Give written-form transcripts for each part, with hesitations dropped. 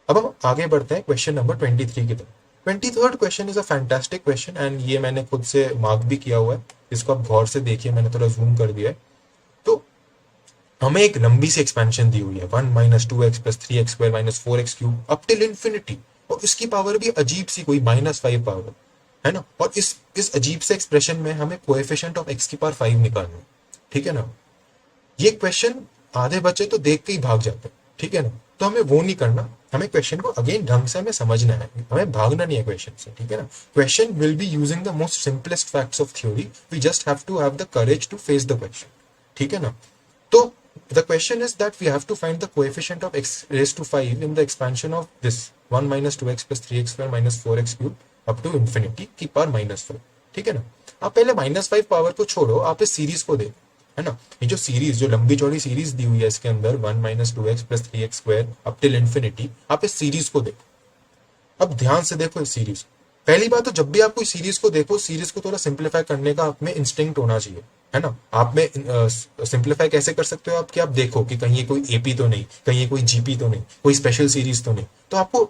अब हम आगे बढ़ते हैं क्वेश्चन नंबर 23 की तरफ। 23rd question is a fantastic question and ये मैंने खुद से मार्क भी किया हुआ है, इसको आप गौर से देखिए, मैंने थोड़ा जूम कर दिया है। तो हमें एक लंबी सी एक्सपेंशन दी हुई है, 1 minus 2x plus 3x square minus 4x cube up till infinity, और इसकी पावर भी अजीब सी कोई -5 पावर है ना। और इस अजीब से एक्सप्रेशन में हमें कोएफिशिएंट ऑफ x की पावर 5 निकालना है, ठीक है ना। ये क्वेश्चन आधे बच्चे तो देख के ही भाग जाते हैं, ठीक है ना। तो हमें वो नहीं करना, हमें क्वेश्चन को अगेन ढंग से हमें समझना है, हमें भागना नहीं है क्वेश्चन से, ठीक है ना। Question will be using the most simplest facts of theory, we just have to have the courage to face the question, ठीक है ना। तो the question is that we have to find the coefficient of x raised to 5 in the expansion of this 1 minus 2x plus 3x square minus 4x cube up to infinity की power -5, ठीक है ना। आप पहले -5 power को छोड़ो, आप इस सीरीज को देखो, है ना। ये जो सीरीज, जो लंबी चौड़ी सीरीज दी हुई है इसके अंदर 1 minus 2x plus 3x square up till infinity, आप इस सीरीज को देखो। अब ध्यान से देखो इस सीरीज। पहली बात तो जब भी आप कोई सीरीज को देखो, सीरीज को थोड़ा सिंप्लीफाई करने का आप में इंस्टिंक्ट होना चाहिए, है ना। आप में सिंप्लीफाई कैसे कर सकते हो आप, कि आप देखो कि कहीं ये कोई एपी तो नहीं, कहीं ये कोई जीपी तो नहीं, कोई स्पेशल सीरीज तो नहीं। तो आपको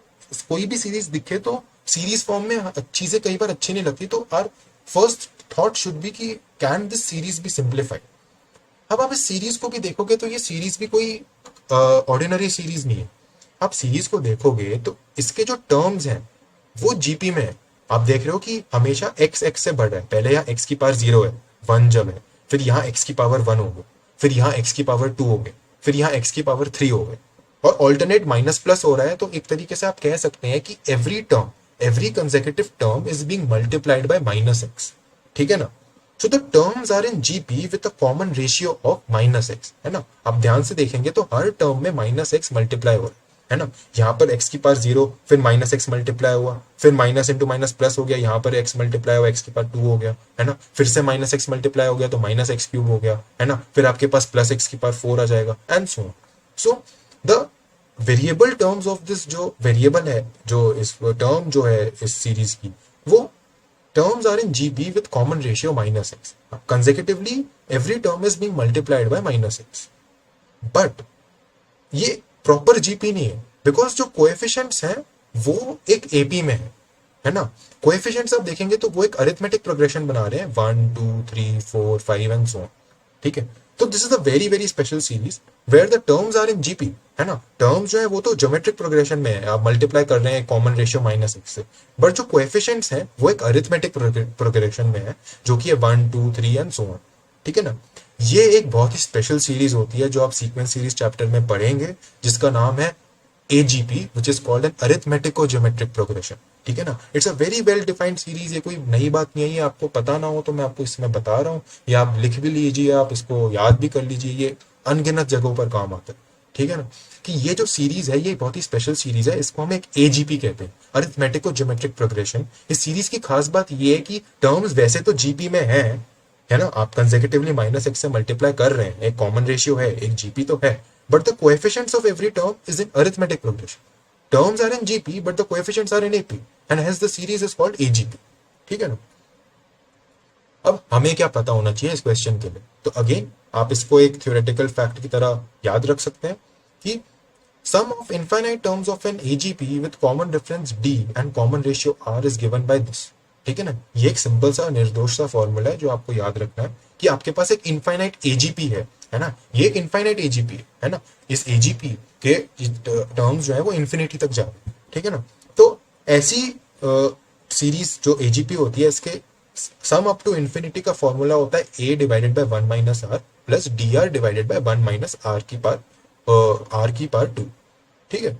कोई भी सीरीज दिखे तो सीरीज फॉर्म में चीजें कई बार अच्छी नहीं लगती, तो our first thought should be कि can this series be simplified. अब आप इस सीरीज को भी देखोगे तो ये सीरीज भी कोई ऑर्डिनरी सीरीज नहीं है। आप सीरीज को देखोगे तो इसके जो टर्म्स हैं वो जीपी में है। आप देख रहे हो कि हमेशा एक्स एक्स से बढ़ रहा है, पहले यहाँ एक्स की पावर 0 है, 1 जब है, फिर यहाँ एक्स की पावर 1 हो गई, फिर यहाँ एक्स की पावर 2 हो गई, फिर यहाँ एक्स की पावर 3 हो गई, और ऑल्टरनेट माइनस प्लस हो रहा है। तो एक तरीके से आप कह सकते हैं कि every term, every consecutive term is being multiplied by -x, ठीक है ना। So the terms are in GP with a common ratio of -x, है ना। आप ध्यान से देखेंगे तो हर टर्म में -x मल्टीप्लाई हो रहा है ना। यहाँ पर x की पावर 0, फिर -x मल्टीप्लाई हुआ, फिर माइनस इंटू माइनस प्लस हो गया, यहाँ पर x मल्टीप्लाई हुआ, x की पावर 2 हो गया, है ना। फिर से -x मल्टीप्लाई हो गया तो -x क्यूब हो गया, है ना। फिर आपके पास प्लस x की पावर 4 आ जाएगा and so on. So the variable terms of this, जो वेरिएबल है, जो इस टर्म जो है इस सीरीज की, वो terms are in GB with common ratio -x. Consecutively, every term is being multiplied by -x. But ये प्रॉपर जीपी नहीं है, बिकॉज जो कोएफिशिएंट्स हैं वो एक एपी में है ना। कोएफिशिएंट्स आप देखेंगे तो वो एक अरिथमेटिक प्रोग्रेशन बना रहे हैं, 1 2 3 4 5 एंड सो ऑन, ठीक है। तो this is a very very special series where the terms are in GP, है ना। टर्म्स जो है वो तो ज्योमेट्रिक प्रोग्रेशन में है, आप मल्टीप्लाई कर रहे हैं कॉमन रेशियो -x से, बट जो कोएफिशिएंट्स हैं वो एक अरिथमेटिक प्रोग्रेशन में है, जो कि है 1 2 3 एंड सो ऑन, ठीक है ना। ये एक बहुत ही स्पेशल सीरीज होती है जो आप सीक्वेंस सीरीज चैप्टर में पढ़ेंगे, जिसका नाम है AGP, which is called an arithmetico geometric progression, ठीक है ना। It's a very well defined series, ये कोई नई बात नहीं है, आपको पता ना हो तो मैं आपको इसमें बता रहा हूँ, या आप लिख भी लीजिए, आप इसको याद भी कर लीजिए, ये अनगिनत जगहों पर काम आता है, ठीक है ना। कि ये जो सीरीज है ये बहुत ही स्पेशल सीरीज है, इसको हम एक AGP कहते हैं, अरिथमेटिको ज्योमेट्रिक प्रोग्रेशन। इस सीरीज की खास बात ये है कि टर्म्स वैसे तो जीपी में है ना, आप कंसेक्यूटिवली -x से मल्टीप्लाई कर रहे हैं, एक कॉमन रेशियो है, एक जीपी तो है, but the coefficients of every term is in arithmetic progression. Terms are in GP but the coefficients are in AP and hence the series is called AGP, ठीक है ना। अब हमें क्या पता होना चाहिए इस क्वेश्चन के लिए, तो अगेन आप इसको एक थ्योरेटिकल फैक्ट की तरह याद रख सकते हैं कि sum of infinite terms of an AGP with common difference D and common ratio R is given by this, ठीक है ना। ये एक सिंपल सा निर्दोष सा फॉर्मूला है जो आपको याद रखना है कि आपके पास एक इनफाइनाइट AGP है ना। ये एक इनफाइनाइट AGP है ना। इस AGP के टर्म्स जो है वो इन्फिनिटी तक जा रहे हैं, ठीक है ना। तो ऐसी सीरीज जो AGP होती है, इसके सम अप टू इन्फिनिटी का फॉर्मूला होता है A divided by 1 minus r plus DR divided by 1 minus r की पावर 2, ठीक है।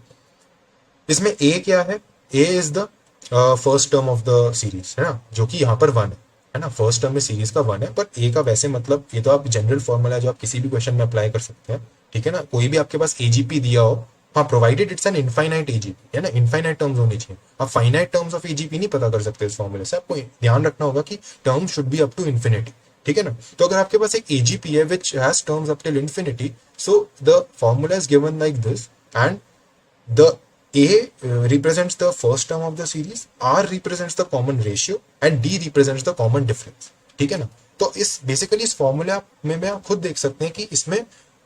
इसमें A क्या है, A is the first term of the series, है ना, जो कि यहाँ पर 1 है ना। फर्स्ट टर्म में सीरीज का 1 है, पर A का वैसे मतलब, ये तो आप जनरल फॉर्मूला है जो आप किसी भी क्वेश्चन में अप्लाई कर सकते हैं, ठीक है ना। कोई भी आपके पास AGP दिया हो, हाँ, provided it's an infinite AGP, है ना, इनफाइनाइट टर्म्स होनी चाहिए। आप फाइनाइट टर्म्स ऑफ AGP नहीं पता कर सकते इस फॉर्मूले से, आपको ध्यान रखना होगा कि term should be up to infinity, ठीक है ना। तो अगर आपके पास एक AGP है which has terms up till infinity, so the formula is given like this, and the A represents the first term of the series, R represents the common ratio and D represents the common difference, ठीक है ना। तो इस basically इस formula में आप खुद देख सकते हैं कि इसमें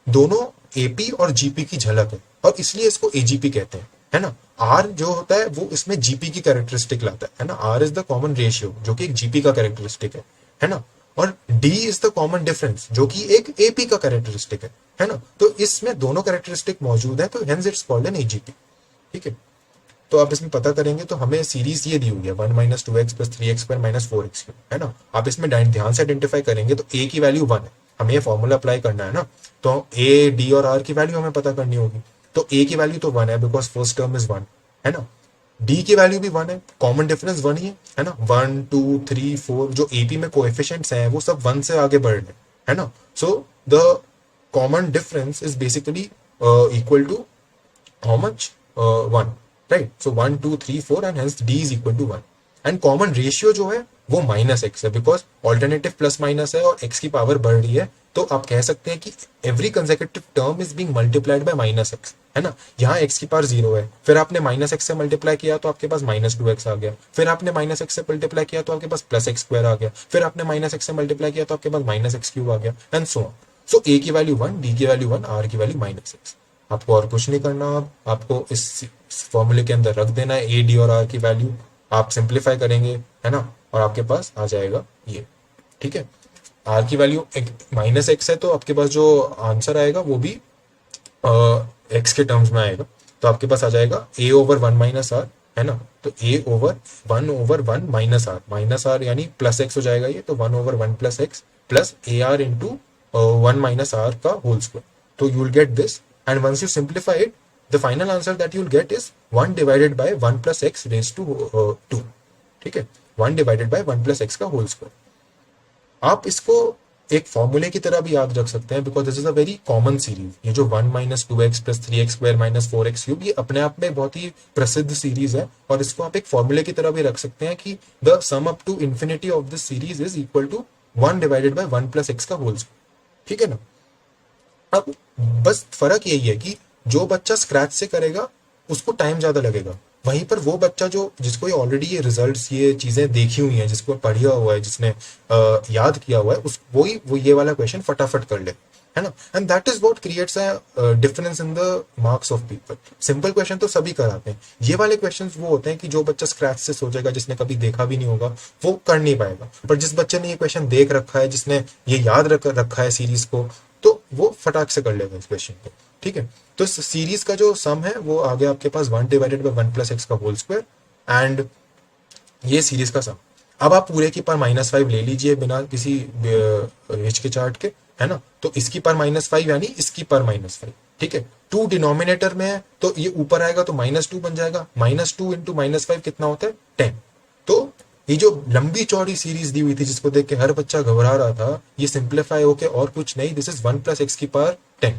दोनों AP और GP की झलक है, और इसलिए इसको AGP कहते हैं, है ना। आर जो होता है वो इसमें जीपी की कैरेक्टरिस्टिक लाता है ना। R is the common ratio जो कि एक जीपी का कैरेक्टरिस्टिक है ना। और d is the common difference जो कि एक एपी का कैरेक्टरिस्टिक है ना। तो इसमें दोनों कैरेक्टरिस्टिक मौजूद है, तो hence it's called an AGP. ठीक है, तो आप इसमें पता करेंगे तो हमें सीरीज ये दी हुई है 1 - 2x + 3x² - 4x³ है ना। आप इसमें ध्यान से आइडेंटिफाई करेंगे तो ए की वैल्यू 1 है, हमें ये फॉर्मूला अप्लाई करना है ना। तो ए डी और आर की वैल्यू हमें पता करनी होगी। तो ए की वैल्यू तो 1 है बिकॉज फर्स्ट टर्म इज 1 है ना। डी की वैल्यू भी 1 है, कॉमन डिफरेंस 1 ही है ना। 1 2 3 4 जो एपी में कोएफिशिएंट्स हैं वो सब 1 से आगे बढ़ रहे हैं है ना। So the common difference is basically equal to how much? 1, right? So 1 2 3 4 and hence d is equal to 1. And common ratio जो है वो -x है बिकॉज ऑल्टरनेटिव प्लस माइनस है और x की पावर बढ़ रही है। तो आप कह सकते हैं कि every consecutive term is being multiplied by -x है ना। यहाँ x की पावर 0 है, फिर आपने -x से मल्टीप्लाई किया तो आपके पास -2x आ गया, फिर आपने -x से मल्टीप्लाई किया तो आपके पास +x² आ गया, फिर आपने -x से मल्टीप्लाई किया तो आपके पास -x³ आ गया and so on. So a की वैल्यू 1, d की वैल्यू 1, r की वैल्यू -x। आपको और कुछ नहीं करना, आपको इस फॉर्मूले के अंदर रख देना है ए डी और आर की वैल्यू। आप सिंप्लीफाई करेंगे है ना और आपके पास आ जाएगा ये। ठीक है, आर की वैल्यू -x है तो आपके पास जो आंसर आएगा वो भी एक्स के टर्म्स में आएगा। तो आपके पास आ जाएगा a/1 - r है ना। तो a/1/1 -r यानी +x हो जाएगा ये, तो 1/1 + x plus AR into 1 - r का होल स्क्वायर। तो you will get this, and once you simplify it, the final answer that you will get is 1 divided by 1 plus x raised to 2। ठीक है, 1 divided by 1 plus x का whole square. आप इसको एक फॉर्मूले की तरह भी याद रख सकते हैं because this is a very common series. ये जो 1 - 2x + 3x² - 4x³ ये अपने आप में बहुत ही प्रसिद्ध सीरीज है और इसको आप एक फॉर्मूले की तरह भी रख सकते हैं कि the sum up to infinity of this series is equal to 1 divided by 1 plus x का होल स्क्वायर। ठीक है ना। अब बस फर्क यही है कि जो बच्चा स्क्रैच से करेगा उसको टाइम ज्यादा लगेगा, वहीं पर वो बच्चा जो जिसको ये ऑलरेडी ये रिजल्ट्स ये चीजें देखी हुई हैं, जिसको पढ़ा हुआ है, जिसने याद किया हुआ है, उस वो ये वाला क्वेश्चन फटाफट कर ले है ना। And that is what creates a difference in the marks of people. Simple question तो सभी कराते हैं, ये वाले क्वेश्चंस वो होते हैं कि जो बच्चा स्क्रैच से सोचेगा, जिसने कभी देखा भी नहीं होगा, वो कर नहीं पाएगा। पर जिस बच्चे ने ये क्वेश्चन देख रखा है, जिसने ये याद रखा है सीरीज को, तो वो फटाक से कर लेगा इस क्वेश्चन को। ठीक है, तो इस सीरीज का जो सम है वो आ गया आपके पास 1 divided by 1 plus x का होल स्क्वायर एंड ये सीरीज का सम। अब आप पूरे की पावर -5 ले लीजिए बिना किसी हिचकिचाहट के, है ना। तो इसकी पावर -5 यानी इसकी पावर -5। ठीक है, 2 डिनोमिनेटर में है तो ये ऊपर आएगा तो -2 बन जाएगा। -2 into -5 कितना होता है? 10। तो ये जो लंबी चौड़ी सीरीज दी हुई थी जिसको देख के हर बच्चा घबरा रहा था, ये सिंप्लीफाई होके और कुछ नहीं, दिस इज 1 plus x की power 10,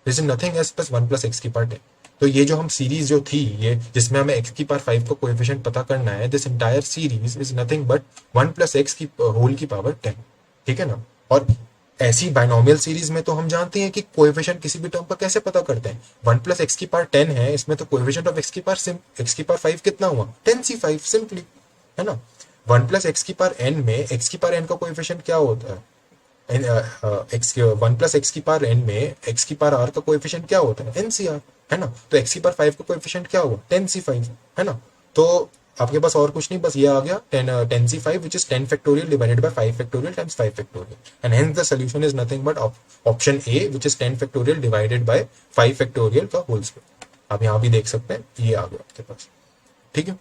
this is nothing else plus 1 plus x की पावर 10। तो ये जो हम सीरीज जो थी, ये जिसमें हमें x की पावर 5 को कोएफिशिएंट पता करना है, this entire series is nothing but 1 plus x की होल की पावर 10। ठीक है ना। और ऐसी बाइनोमियल सीरीज में तो हम जानते हैं कि कोएफिशिएंट किसी भी टर्म का कैसे पता करते हैं। 1 plus x की पावर 10 है, इसमें तो कोएफिशिएंट ऑफ x की पावर 5 कितना हुआ? 10c5 सिंपली, है ना। 1 plus x की पावर n में x की पावर n का कोएफिशिएंट क्या होता है? एक्स 1 plus x की पावर n में x की पावर r का कोएफिशिएंट क्या होता है? NCR, है ना। तो x की पावर 5 का कोएफिशिएंट क्या हुआ? 10c5, है ना। तो आपके पास और कुछ नहीं, बस ये आ गया 10c5 which is 10 factorial divided by 5 factorial times 5 factorial and hence the solution is nothing but option A which is 10 factorial divided by 5 factorial का होल स्क्वायर। आप यहाँ भी देख सकते हैं, ये आ गया आपके पास। ठीक है,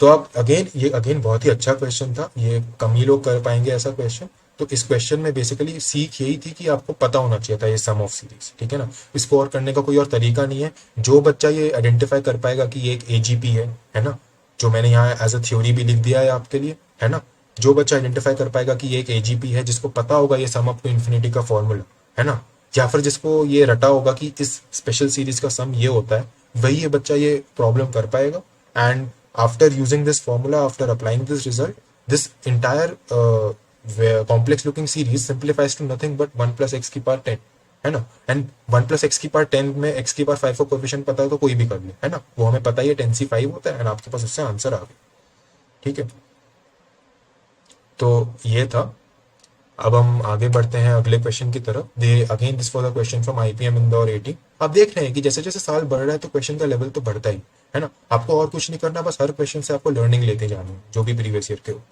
तो आप ये अगेन बहुत ही अच्छा क्वेश्चन था, ये कम ही लोग कर पाएंगे ऐसा क्वेश्चन। तो इस क्वेश्चन में बेसिकली सीख यही थी कि आपको पता होना चाहिए था ये सम ऑफ सीरीज। ठीक है ना, इसको और करने का कोई और तरीका नहीं है। जो बच्चा ये आइडेंटिफाई कर पाएगा कि ये एक एजीपी है ना, जो मैंने यहाँ एज अ थ्योरी भी लिख दिया है आपके लिए, है ना। जो बच्चा आइडेंटिफाई कर पाएगा कि ये एक एजीपी है, जिसको पता होगा ये सम अप टू इन्फिनिटी का फॉर्मूला, है ना, या फिर जिसको ये रटा होगा कि इस स्पेशल सीरीज का सम ये होता है, वही ये बच्चा ये प्रॉब्लम कर पाएगा। And after using this formula, after applying this result, this entire complex looking series simplifies to nothing but 1 plus x की पावर 10, है ना। एंड 1 plus x की पावर 10 में x की पावर 5 का कोएफिशिएंट पता है तो कोई भी कर ले, है ना। वो हमें पता ही है 10c5 होता है एंड आपके पास उससे आंसर आ गया। ठीक है, तो ये था। अब हम आगे बढ़ते हैं अगले क्वेश्चन की तरफ। They again this for the question from IPM Indore 18। आप देख रहे हैं कि जैसे जैसे साल बढ़ रहा है तो क्वेश्चन का लेवल तो बढ़ता ही है ना। आपको और कुछ नहीं करना, बस हर क्वेश्चन से आपको लर्निंग लेते जाना है, जो भी प्रीवियस ईयर के हो।